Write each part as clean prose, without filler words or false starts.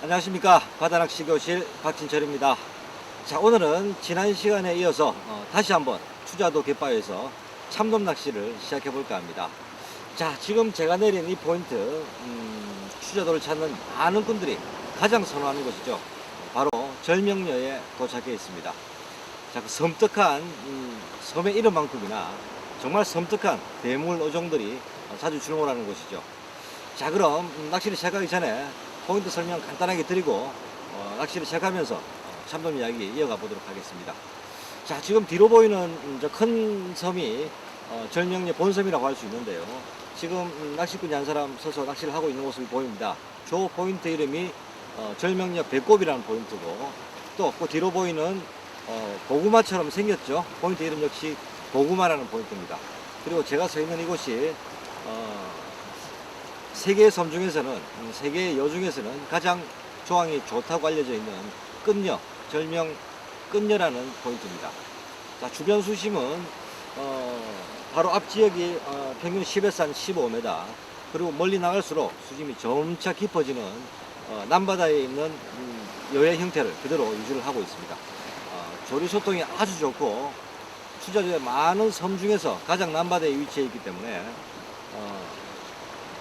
안녕하십니까. 바다낚시 교실 박진철입니다. 자, 오늘은 지난 시간에 이어서 다시 한번 추자도 갯바위에서 참돔 낚시를 시작해 볼까 합니다. 자, 지금 제가 내린 이 포인트, 추자도를 찾는 많은 분들이 가장 선호하는 곳이죠. 바로 절명녀에 도착해 있습니다. 자, 그 섬뜩한 섬의 이름만큼이나 정말 섬뜩한 대물 어종들이 자주 출몰하는 곳이죠. 자, 그럼 낚시를 시작하기 전에 포인트 설명 간단하게 드리고 낚시를 시작하면서 참돔 이야기 이어가 보도록 하겠습니다. 자, 지금 뒤로 보이는 저 큰 섬이 절명녀 본섬이라고 할 수 있는데요. 지금 낚시꾼이 한 사람 서서 낚시를 하고 있는 모습이 보입니다. 저 포인트 이름이 절명녀 배꼽이라는 포인트고, 또 그 뒤로 보이는 고구마처럼 생겼죠. 포인트 이름 역시 고구마라는 포인트입니다. 그리고 제가 서 있는 이곳이 세계의 섬 중에서는, 세계의 여 중에서는 가장 조항이 좋다고 알려져 있는 끝녀, 절명 끝녀라는 포인트입니다. 자, 주변 수심은 바로 앞 지역이 평균 10에서 한 15m, 그리고 멀리 나갈수록 수심이 점차 깊어지는 남바다에 있는 여해 형태를 그대로 유지를 하고 있습니다. 조류 소통이 아주 좋고, 추자도의 많은 섬 중에서 가장 남바다에 위치해 있기 때문에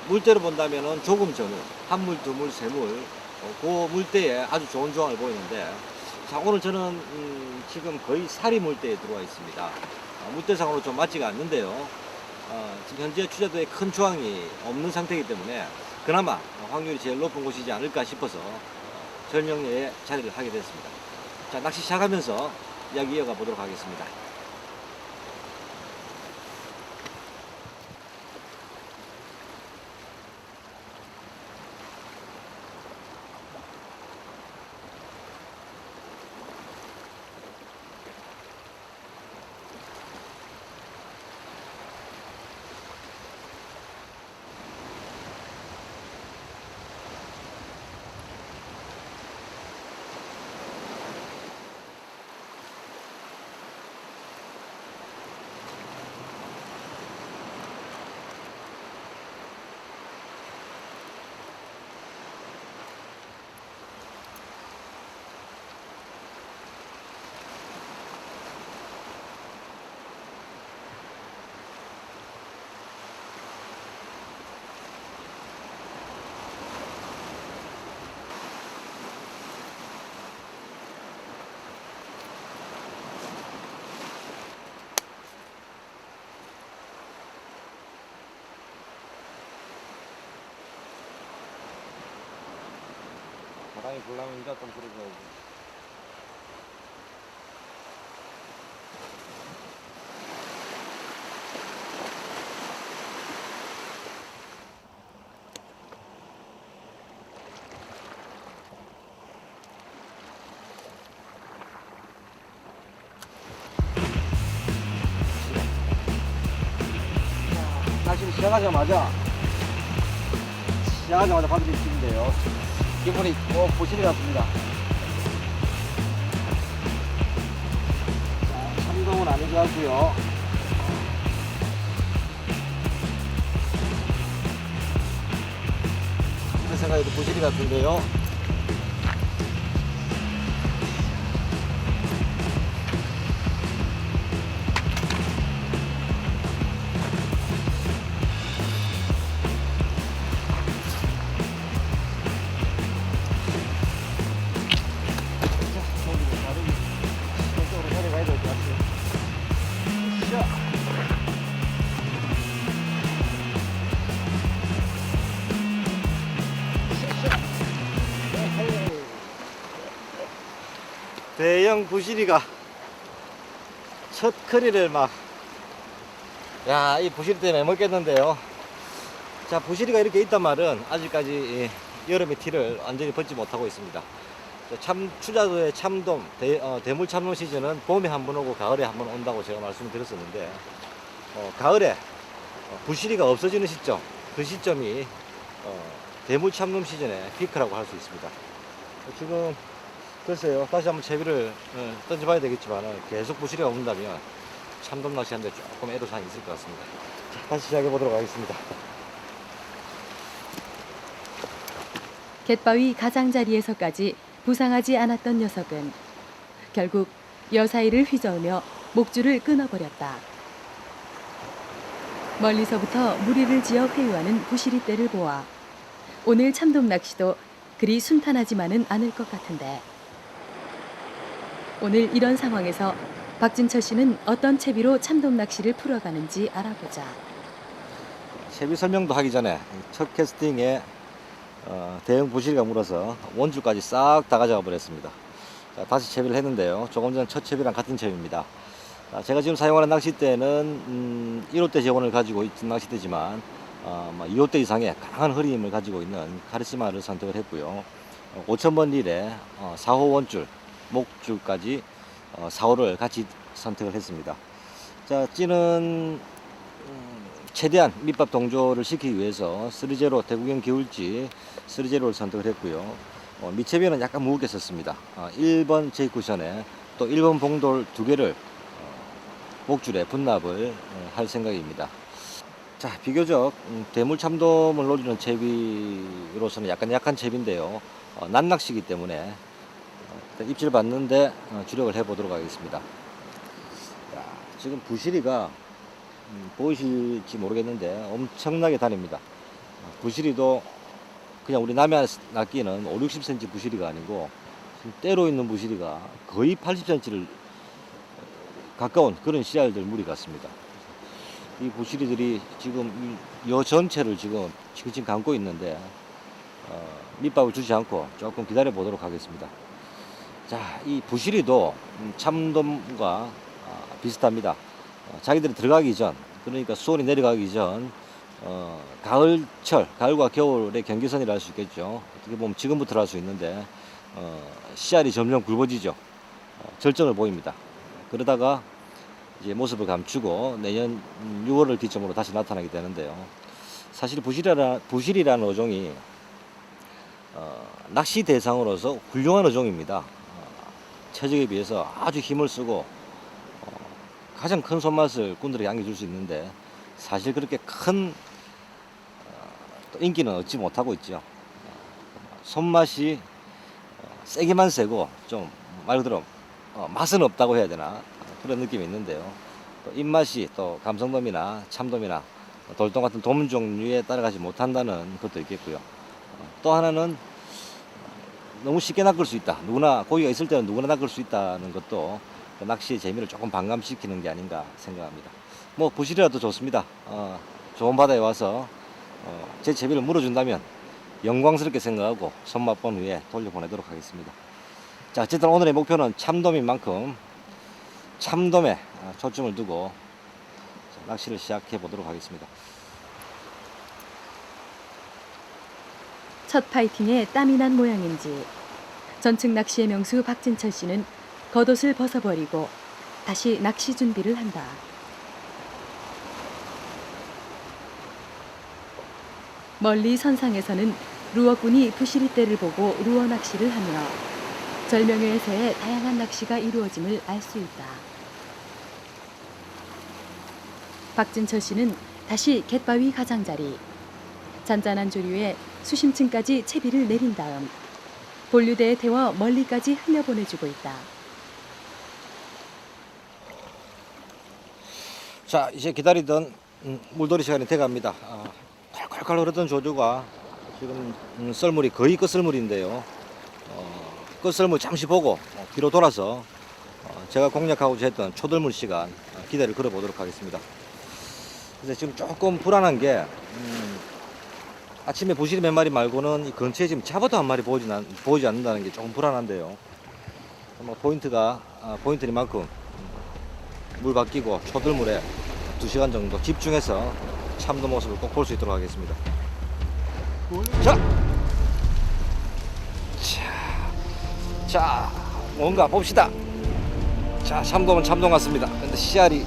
물대로 본다면은 조금 전후, 한물, 두물, 세물, 그 물대에 아주 좋은 조항을 보이는데, 자, 오늘 저는 지금 거의 사리 물대에 들어와 있습니다. 물대상으로 좀 맞지가 않는데요. 지금 현재 추자도에 큰 조항이 없는 상태이기 때문에 그나마 확률이 제일 높은 곳이지 않을까 싶어서 절명녀에 자리를 하게 됐습니다. 자, 낚시 시작하면서 이야기 이어가 보도록 하겠습니다. 바람이 불나면 이제 좀 불어줘야지. 낚시 시작하자마자 바늘이 찍는데요. 기분이 꼭 보시리 같습니다. 자, 참돔은 아닌 것 같고요. 제 생각에도 보시리 같은데요. 대형 부시리가 첫 커리를 이 부시리 때문에 먹겠는데요. 자, 부시리가 이렇게 있단 말은 아직까지 여름의 티를 완전히 벗지 못하고 있습니다. 추자도의 참돔, 대물 참돔 시즌은 봄에 한 번 오고 가을에 한 번 온다고 제가 말씀을 드렸었는데, 가을에 부시리가 없어지는 시점, 그 시점이 대물 참돔 시즌의 피크라고 할 수 있습니다. 지금 글쎄요, 다시 한번 채비를 던져봐야 되겠지만 계속 부시리가 온다면 참돔 낚시하는데 조금 애로사항이 있을 것 같습니다. 자, 다시 시작해 보도록 하겠습니다. 갯바위 가장자리에서까지 부상하지 않았던 녀석은 결국 여사이를 휘저으며 목줄을 끊어버렸다. 멀리서부터 무리를 지어 회유하는 부시리떼를 보아 오늘 참돔 낚시도 그리 순탄하지만은 않을 것 같은데, 오늘 이런 상황에서 박진철 씨는 어떤 채비로 참돔 낚시를 풀어가는지 알아보자. 채비 설명도 하기 전에 첫 캐스팅에 대형 부시리가 물어서 원줄까지 싹 다 가져가 버렸습니다. 자, 다시 채비를 했는데요. 조금 전 첫 채비랑 같은 채비입니다. 제가 지금 사용하는 낚싯대는 1호대 재원을 가지고 있는 낚싯대지만 2호대 이상의 강한 허리 힘을 가지고 있는 카리스마를 선택을 했고요. 5000번 릴에 4호 원줄, 목줄까지 4호를 같이 선택을 했습니다. 자, 찌는 최대한 밑밥 동조를 시키기 위해서 3제로 대구경 기울지 3제로를 선택을 했고요. 밑채비는 약간 무겁게 썼습니다. 1번 제이 쿠션에 또 1번 봉돌 2개를 목줄에 분납을 할 생각입니다. 자, 비교적 대물 참돔을 노리는 채비로서는 약간 약한 채비인데요. 난낚시이기 때문에 입질 받는데 주력을 해 보도록 하겠습니다. 자, 지금 부시리가 보이실지 모르겠는데 엄청나게 다닙니다. 부시리도 그냥 우리 남해 낚기는 5, 60cm 부시리가 아니고 지금 때로 있는 부시리가 거의 80cm를 가까운 그런 씨알들 무리 같습니다. 이 부시리들이 지금 여 전체를 지금 감고 있는데 밑밥을 주지 않고 조금 기다려 보도록 하겠습니다. 자, 이 부시리도 참돔과 비슷합니다. 자기들이 들어가기 전, 그러니까 수온이 내려가기 전 가을철, 가을과 겨울의 경계선이라 할 수 있겠죠. 어떻게 보면 지금부터 할 수 있는데 씨알이 점점 굵어지죠. 절정을 보입니다. 그러다가 이제 모습을 감추고 내년 6월을 기점으로 다시 나타나게 되는데요. 사실 부시리라는 어종이 낚시 대상으로서 훌륭한 어종입니다. 체적에 비해서 아주 힘을 쓰고 가장 큰 손맛을 꾼들에게 안겨줄 수 있는데 사실 그렇게 큰 인기는 얻지 못하고 있죠. 손맛이 세기만 세고 좀 말 그대로 맛은 없다고 해야 되나 그런 느낌이 있는데요. 또 입맛이 또 감성돔이나 참돔이나 돌돔 같은 돔 종류에 따라가지 못한다는 것도 있겠고요. 또 하나는 너무 쉽게 낚을 수 있다. 누구나 고기가 있을 때는 누구나 낚을 수 있다는 것도 그 낚시의 재미를 조금 반감시키는 게 아닌가 생각합니다. 뭐 부시리라도 좋습니다. 좋은 바다에 와서 제 채비를 물어준다면 영광스럽게 생각하고 손맛 본 후에 돌려보내도록 하겠습니다. 자, 어쨌든 오늘의 목표는 참돔인 만큼 참돔에 초점을 두고 낚시를 시작해 보도록 하겠습니다. 첫 파이팅에 땀이 난 모양인지 전층 낚시의 명수 박진철 씨는 겉옷을 벗어버리고 다시 낚시 준비를 한다. 멀리 선상에서는 루어꾼이 부시리떼를 보고 루어 낚시를 하며 절명의 새에 다양한 낚시가 이루어짐을 알 수 있다. 박진철 씨는 다시 갯바위 가장자리, 잔잔한 조류에 수심층까지 채비를 내린 다음 본류대에 태워 멀리까지 흘려보내주고 있다. 자, 이제 기다리던 물놀이 시간이 돼갑니다. 콸콸콸 흐르던 조류가 지금 썰물이 거의 끝썰물인데요. 끝썰물 잠시 보고 뒤로 돌아서 제가 공략하고자 했던 초들물 시간 기대를 걸어보도록 하겠습니다. 그래서 지금 조금 불안한 게 아침에 부시리 몇 마리 말고는 이 근처에 지금 잡아도 한 마리 보이지 않는다는 게 조금 불안한데요. 포인트니만큼 물 바뀌고 초들물에 2시간 정도 집중해서 참돔 모습을 꼭 볼 수 있도록 하겠습니다. 자, 뭔가 봅시다. 자, 참돔은 참돔 같습니다. 근데 씨알이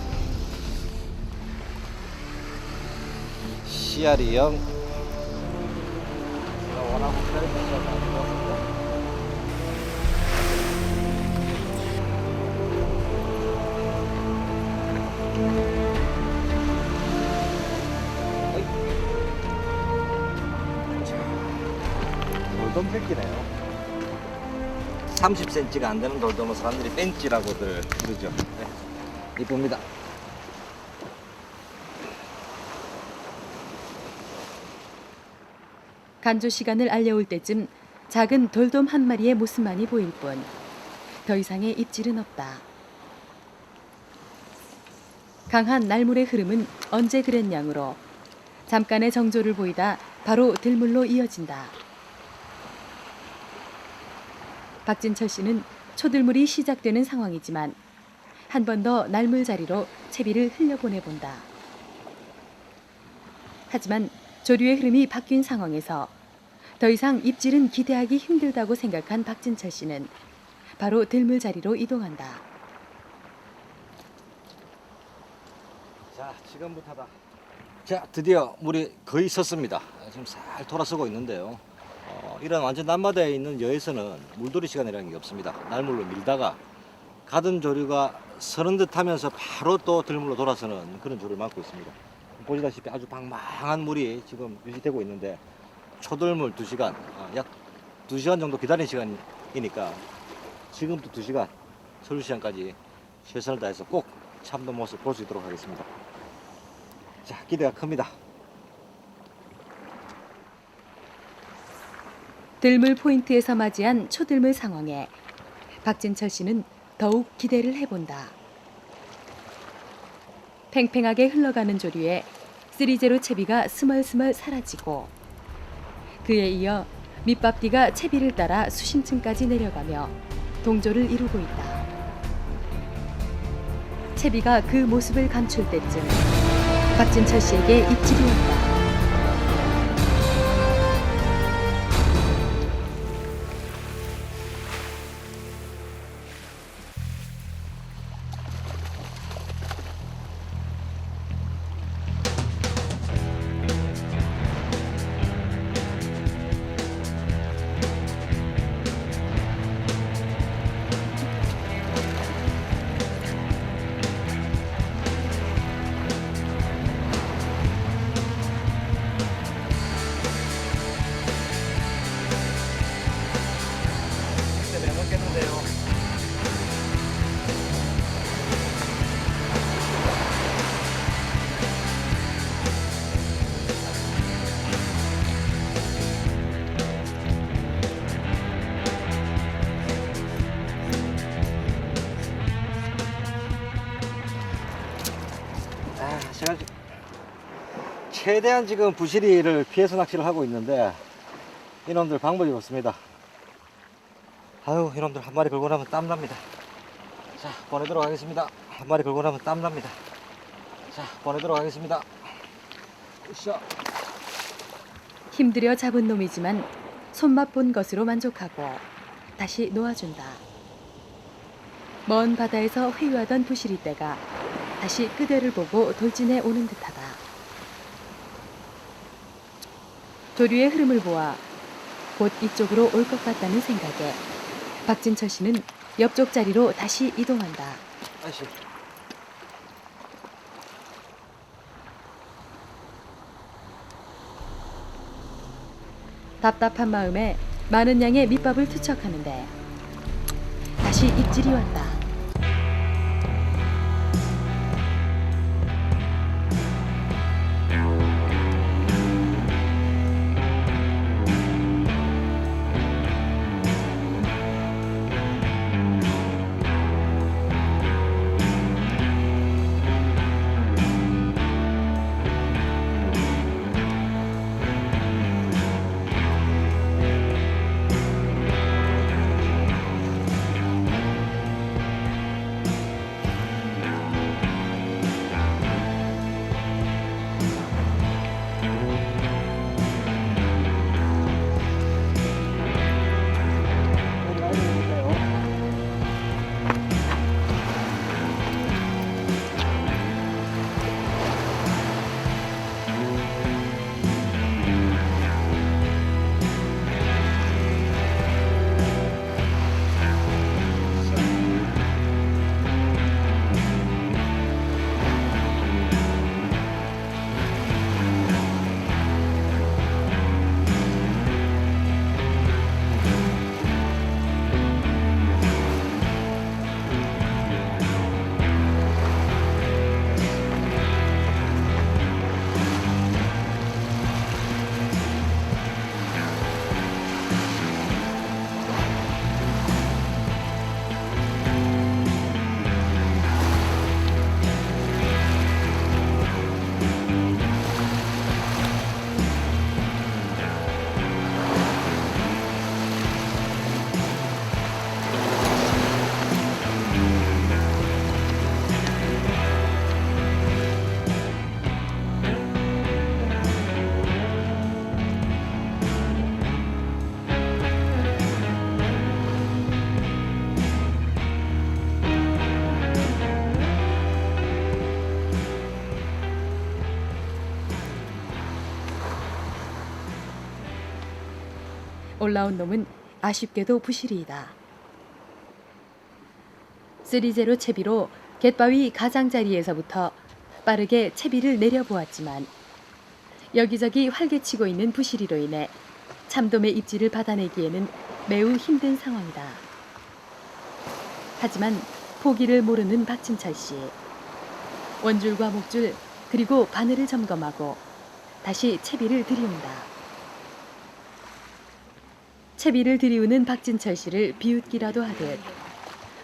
영 원하고 기다리는 시간 많은 것 같습니다. 돌돔 새끼네요. 30cm가 안 되는 돌돔은 사람들이 벤치라고들 그러죠. 네. 이쁩니다. 간조 시간을 알려올 때쯤 작은 돌돔 한 마리의 모습만이 보일 뿐 더 이상의 입질은 없다. 강한 날물의 흐름은 언제 그랬냐으로 잠깐의 정조를 보이다 바로 들물로 이어진다. 박진철 씨는 초들물이 시작되는 상황이지만 한 번 더 날물 자리로 채비를 흘려보내본다. 하지만 조류의 흐름이 바뀐 상황에서 더 이상 입질은 기대하기 힘들다고 생각한 박진철 씨는 바로 들물 자리로 이동한다. 자, 지금부터다. 자, 드디어 물이 거의 섰습니다. 지금 살 돌아서고 있는데요. 이런 완전 남바다에 있는 여에서는 물돌이 시간이라는 게 없습니다. 날물로 밀다가 가던 조류가 서는 듯 하면서 바로 또 들물로 돌아서는 그런 조류를 맞고 있습니다. 보시다시피 아주 방망한 물이 지금 유지되고 있는데 초들물 2시간, 약 2시간 정도 기다리는 시간이니까 지금부터 2시간, 서울 시간까지 최선을 다해서 꼭 참돔 모습 볼 수 있도록 하겠습니다. 자, 기대가 큽니다. 들물 포인트에서 맞이한 초들물 상황에 박진철 씨는 더욱 기대를 해본다. 팽팽하게 흘러가는 조류에 3제로 채비가 스멀스멀 사라지고 그에 이어 밑밥띠가 채비를 따라 수심층까지 내려가며 동조를 이루고 있다. 채비가 그 모습을 감출 때쯤 박진철 씨에게 입질이 온다. 제가 최대한 지금 부시리를 피해서 낚시를 하고 있는데 이놈들 방법이 없습니다. 아유, 이놈들 한 마리 걸고 나면 땀납니다. 자, 보내도록 하겠습니다. 한 마리 걸고 나면 땀납니다. 자, 보내도록 하겠습니다. 으쌰. 힘들여 잡은 놈이지만 손맛 본 것으로 만족하고 다시 놓아준다. 먼 바다에서 회유하던 부시리떼가 다시 그대를 보고 돌진해 오는 듯하다. 조류의 흐름을 보아 곧 이쪽으로 올 것 같다는 생각에 박진철 씨는 옆쪽 자리로 다시 이동한다. 아이씨. 답답한 마음에 많은 양의 밑밥을 투척하는데 다시 입질이 왔다. 올라온 놈은 아쉽게도 부실이다. 쓰리제로 채비로 갯바위 가장자리에서부터 빠르게 채비를 내려보았지만 여기저기 활개치고 있는 부실이로 인해 참돔의 입질을 받아내기에는 매우 힘든 상황이다. 하지만 포기를 모르는 박진철 씨. 원줄과 목줄 그리고 바늘을 점검하고 다시 채비를 들이운다. 채비를 들이우는 박진철 씨를 비웃기라도 하듯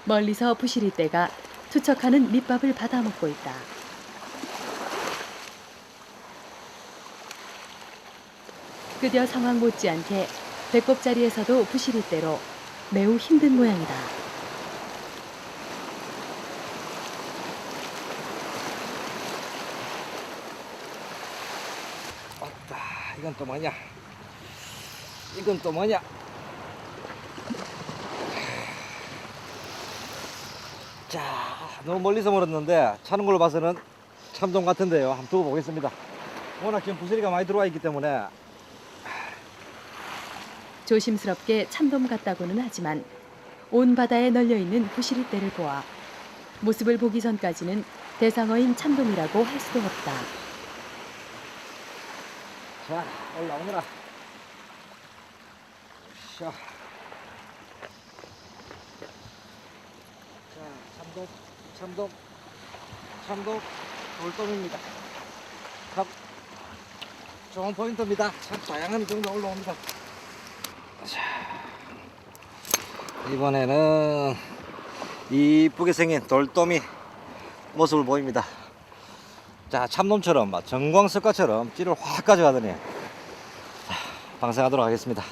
멀리서 부시리떼가 투척하는 밑밥을 받아먹고 있다. 끄디어 상황 못지않게 배꼽자리에서도 부시리떼로 매우 힘든 모양이다. 왔다. 이건 또 뭐냐? 이건 또 뭐냐? 자, 너무 멀리서 멀었는데 차는 걸로 봐서는 참돔 같은데요. 한번 두고 보겠습니다. 워낙 지금 부스리가 많이 들어와 있기 때문에. 조심스럽게 참돔 같다고는 하지만 온 바다에 널려있는 부시리떼를 보아 모습을 보기 전까지는 대상어인 참돔이라고 할 수도 없다. 자, 올라오느라. 자, 참돔, 돌돔입니다. 참 좋은 포인트입니다. 참 다양한 정도 올라옵니다. 자, 이번에는 이쁘게 생긴 돌돔이 모습을 보입니다. 자, 참돔처럼 정광석가처럼 찌를 확 가져가더니 자, 방생하도록 하겠습니다.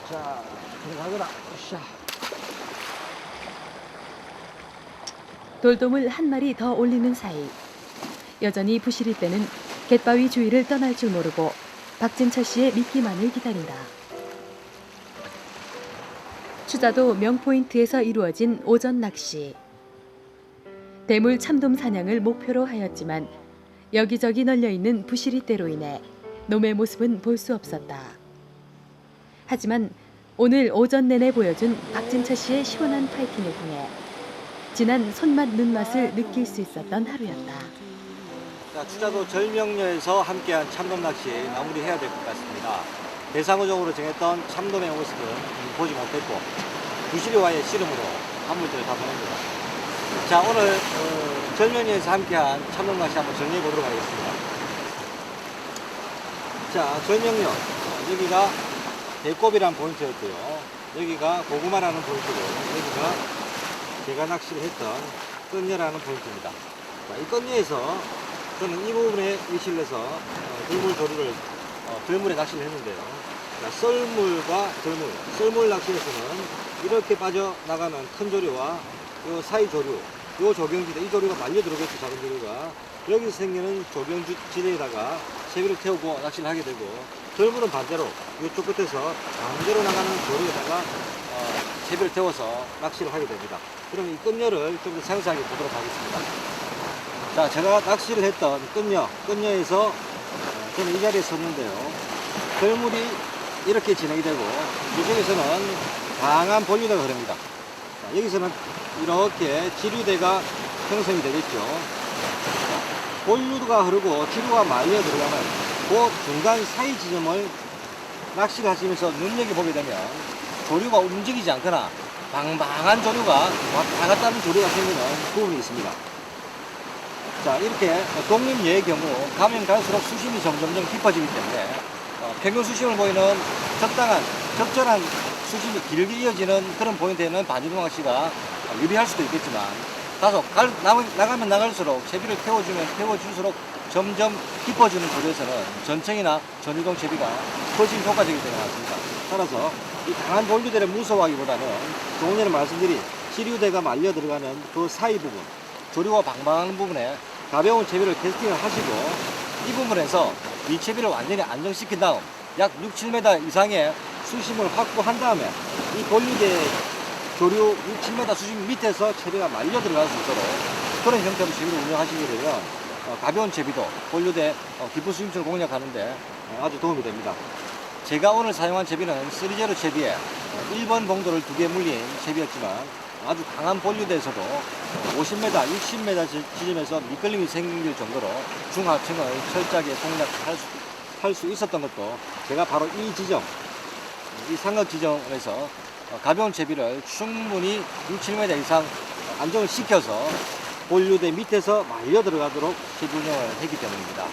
자, 들어가거라. 으쌰. 돌돔을 한 마리 더 올리는 사이 여전히 부시리떼는 갯바위 주위를 떠날 줄 모르고 박진철 씨의 미끼만을 기다린다. 추자도 명포인트에서 이루어진 오전 낚시. 대물 참돔 사냥을 목표로 하였지만 여기저기 널려있는 부시리떼로 인해 놈의 모습은 볼 수 없었다. 하지만 오늘 오전 내내 보여준 박진철 씨의 시원한 파이팅을 통해 진한 손맛 눈맛을 느낄 수 있었던 하루였다. 자, 추자도 절명녀에서 함께한 참돔 낚시 마무리해야 될 것 같습니다. 대상어종으로 정했던 참돔의 모습은 보지 못했고 부시리와의 씨름으로 한물들을 다 보냅니다. 자, 오늘 절명녀에서 함께한 참돔 낚시 한번 정리해 보도록 하겠습니다. 자, 절명녀 여기가 배꼽이라는 포인트였고요. 여기가 고구마라는 포인트고 여기가 제가 낚시를 했던 끈녀라는 포인트입니다. 자, 이 끈녀에서 저는 이 부분에 위치를 해서 들물 조류를 들물에 낚시를 했는데요. 자, 썰물과 들물, 썰물 낚시에서는 이렇게 빠져나가는 큰 조류와 이 사이 조류, 이 조경지대, 이 조류가 말려 들어오겠죠. 작은 조류가 여기서 생기는 조경지대에다가 채비를 태우고 낚시를 하게 되고, 들물은 반대로 이쪽 끝에서 반대로 나가는 조류에다가 채비를 태워서 낚시를 하게 됩니다. 그럼 이 끈녀를 좀 더 상세하게 보도록 하겠습니다. 자, 제가 낚시를 했던 끈녀에서 저는 이 자리에 섰는데요. 들물이 이렇게 진행이 되고 이쪽에서는 강한 본류대가 흐릅니다. 자, 여기서는 이렇게 지류대가 형성이 되겠죠. 본류가 흐르고 지류가 말려 들어가는 그 중간 사이 지점을 낚시를 하시면서 눈여겨보게 되면 조류가 움직이지 않거나 방방한 조류가 왔다 갔다 하는 조류가 생기는 부분이 있습니다. 자, 이렇게 독립여의 경우 가면 갈수록 수심이 점점점 깊어지기 때문에 평균 수심을 보이는 적절한 수심이 길게 이어지는 그런 포인트에는 반지름 낚시가 유리할 수도 있겠지만 다소 나가면 나갈수록 채비를 태워줄수록 점점 깊어지는 조류에서는 전청이나 전이동 채비가 훨씬 효과적이기 때문에 맞습니다. 따라서 이 강한 본류대를 무서워하기보다는 조금 전에 말씀드린 지류대가 말려 들어가는 그 사이 부분, 조류가 방방하는 부분에 가벼운 채비를 캐스팅을 하시고 이 부분에서 이 채비를 완전히 안정시킨 다음 약 6, 7m 이상의 수심을 확보한 다음에 이 본류대 조류 6, 7m 수심 밑에서 채비가 말려 들어갈 수 있도록 그런 형태로 채비를 운영하시게 되면 가벼운 채비도 본류대 깊은 수심층을 공략하는데 아주 도움이 됩니다. 제가 오늘 사용한 채비는 3제로 채비에 1번 봉도를 2개 물린 채비였지만 아주 강한 본류대에서도 50m, 60m 지점에서 미끌림이 생길 정도로 중하층을 철저하게 공략할 수 있었던 것도 제가 바로 이 지점, 이 삼각 지점에서 가벼운 채비를 충분히 6, 7m 이상 안정을 시켜서 본류대 밑에서 말려 들어가도록 채비 운영을 했기 때문입니다.